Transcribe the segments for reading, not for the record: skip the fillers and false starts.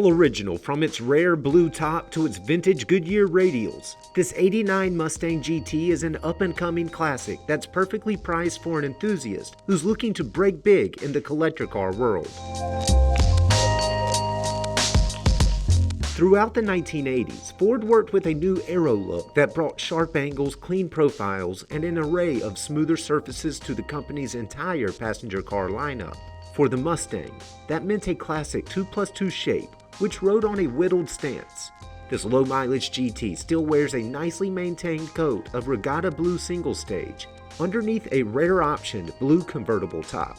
All original, from its rare blue top to its vintage Goodyear radials. This '89 Mustang GT is an up-and-coming classic that's perfectly priced for an enthusiast who's looking to break big in the collector car world. Throughout the 1980s, Ford worked with a new aero look that brought sharp angles, clean profiles, and an array of smoother surfaces to the company's entire passenger car lineup. For the Mustang, that meant a classic 2+2 shape, which rode on a whittled stance. This low-mileage GT still wears a nicely maintained coat of regatta blue single stage, underneath a rare optioned blue convertible top.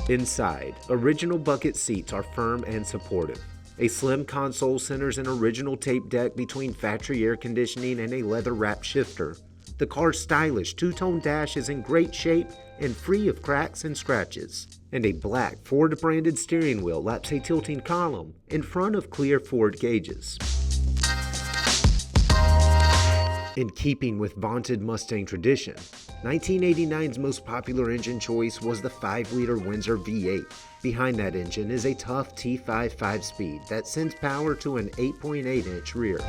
Inside, original bucket seats are firm and supportive. A slim console centers an original tape deck between factory air conditioning and a leather-wrapped shifter. The car's stylish two-tone dash is in great shape and free of cracks and scratches. And a black Ford-branded steering wheel laps a tilting column in front of clear Ford gauges. In keeping with vaunted Mustang tradition, 1989's most popular engine choice was the 5-liter Windsor V8. Behind that engine is a tough T5 5-speed that sends power to an 8.8-inch rear.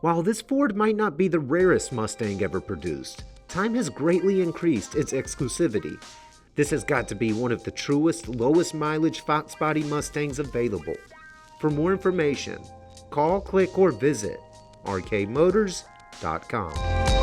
While this Ford might not be the rarest Mustang ever produced, time has greatly increased its exclusivity. This has got to be one of the truest, lowest mileage Fox body Mustangs available. For more information, call, click, or visit rkmotors.com.